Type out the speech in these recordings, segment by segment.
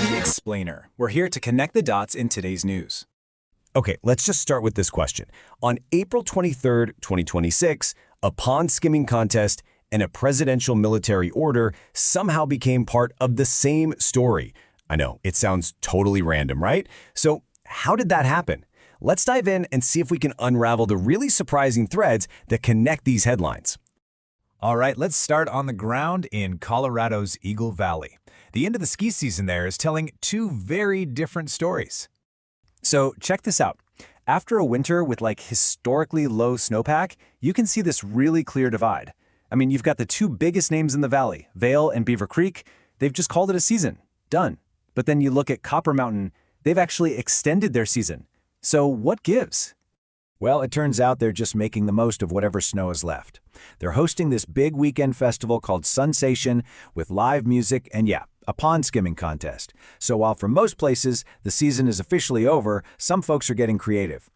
The Explainer. We're here to connect the dots in today's news. Okay, let's just start with this question. On April 23rd, 2026, a pond skimming contest and a presidential military order somehow became part of the same story. I know, it sounds totally random, right? So how did that happen? Let's dive in and see if we can unravel the really surprising threads that connect these headlines. All right, let's start on the ground in Colorado's Eagle Valley. The end of the ski season there is telling two very different stories. So check this out. After a winter with like historically low snowpack, you can see this really clear divide. I mean, you've got the two biggest names in the valley, Vail and Beaver Creek. They've just called it a season. Done. But then you look at Copper Mountain, they've actually extended their season. So what gives? Well, it turns out they're just making the most of whatever snow is left. They're hosting this big weekend festival called Sunsation with live music and a pond skimming contest. So while for most places the season is officially over, some folks are getting creative.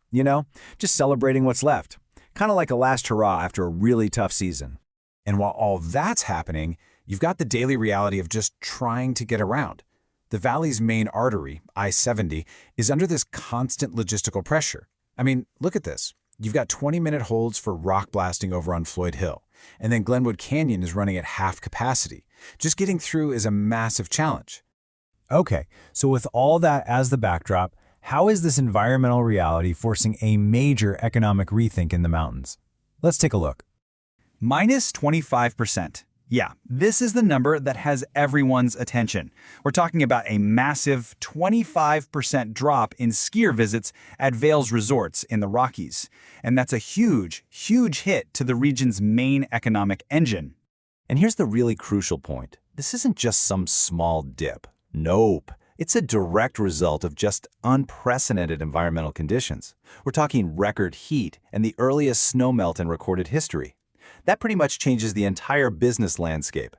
Just celebrating what's left. Kind of like a last hurrah after a really tough season. And while all that's happening, you've got the daily reality of just trying to get around. The valley's main artery, I-70, is under this constant logistical pressure. I mean, look at this. You've got 20-minute holds for rock blasting over on Floyd Hill, and then Glenwood Canyon is running at half capacity. Just getting through is a massive challenge. Okay, so with all that as the backdrop, how is this environmental reality forcing a major economic rethink in the mountains? Let's take a look. Minus 25%. Yeah, this is the number that has everyone's attention. We're talking about a massive 25% drop in skier visits at Vail's resorts in the Rockies. And that's a huge, huge hit to the region's main economic engine. And here's the really crucial point. This isn't just some small dip. Nope. It's a direct result of just unprecedented environmental conditions. We're talking record heat and the earliest snowmelt in recorded history. That pretty much changes the entire business landscape.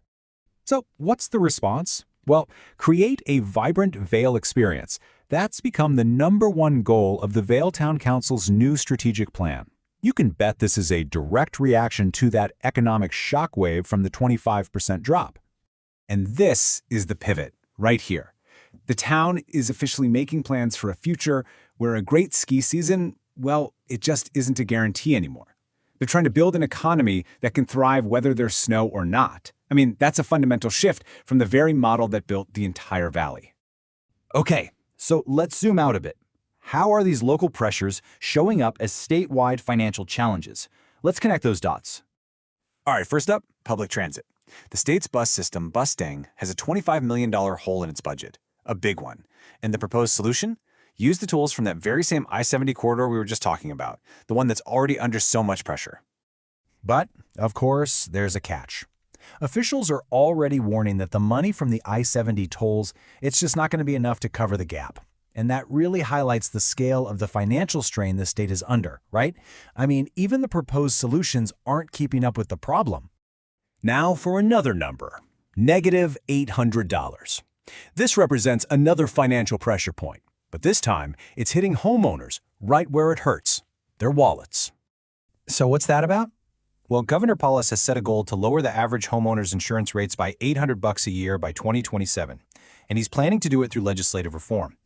So what's the response? Well, create a vibrant Vail experience. That's become the #1 goal of the Vail Town Council's new strategic plan. You can bet this is a direct reaction to that economic shockwave from the 25% drop. And this is the pivot, right here. The town is officially making plans for a future where a great ski season, well, it just isn't a guarantee anymore. They're trying to build an economy that can thrive whether there's snow or not. I mean, that's a fundamental shift from the very model that built the entire valley. Okay, so let's zoom out a bit. How are these local pressures showing up as statewide financial challenges? Let's connect those dots. All right, first up, public transit. The state's bus system, Bustang, has a $25 million hole in its budget, a big one. And the proposed solution? Use the tools from that very same I-70 corridor we were just talking about, the one that's already under so much pressure. But, of course, there's a catch. Officials are already warning that the money from the I-70 tolls, it's just not going to be enough to cover the gap. And that really highlights the scale of the financial strain the state is under, right? I mean, even the proposed solutions aren't keeping up with the problem. Now for another number, -$800. This represents another financial pressure point. But this time, it's hitting homeowners right where it hurts, their wallets. So what's that about? Well, Governor Paulus has set a goal to lower the average homeowner's insurance rates by $800 a year by 2027, and he's planning to do it through legislative reform.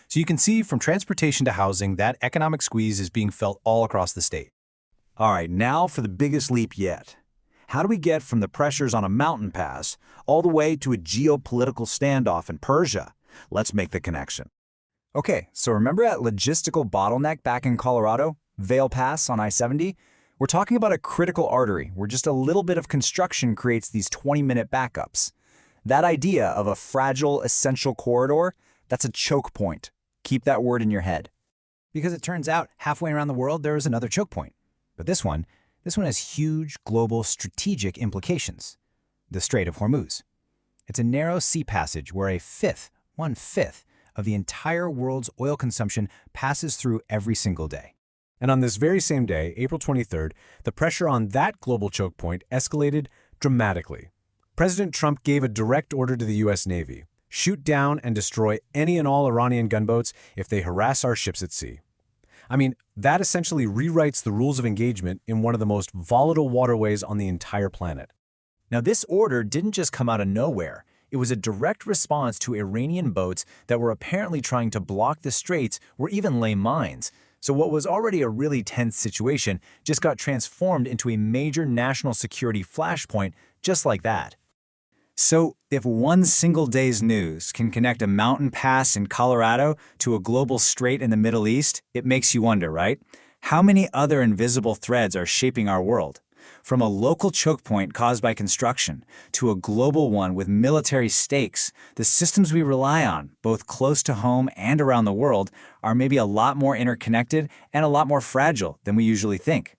So you can see from transportation to housing, that economic squeeze is being felt all across the state. All right, now for the biggest leap yet. How do we get from the pressures on a mountain pass all the way to a geopolitical standoff in Persia? Let's make the connection. Okay, so remember that logistical bottleneck back in Colorado, Vail Pass on I-70? We're talking about a critical artery where just a little bit of construction creates these 20-minute backups. That idea of a fragile, essential corridor, that's a choke point. Keep that word in your head. Because it turns out halfway around the world there is another choke point. But this one has huge global strategic implications. The Strait of Hormuz. It's a narrow sea passage where one-fifth of the entire world's oil consumption passes through every single day. And on this very same day, April 23rd, the pressure on that global choke point escalated dramatically. President Trump gave a direct order to the U.S. Navy: shoot down and destroy any and all Iranian gunboats if they harass our ships at sea. I mean, that essentially rewrites the rules of engagement in one of the most volatile waterways on the entire planet. Now, this order didn't just come out of nowhere. It was a direct response to Iranian boats that were apparently trying to block the straits or even lay mines. So what was already a really tense situation just got transformed into a major national security flashpoint just like that. So, if one single day's news can connect a mountain pass in Colorado to a global strait in the Middle East, it makes you wonder, right? How many other invisible threads are shaping our world? From a local choke point caused by construction to a global one with military stakes, the systems we rely on, both close to home and around the world, are maybe a lot more interconnected and a lot more fragile than we usually think.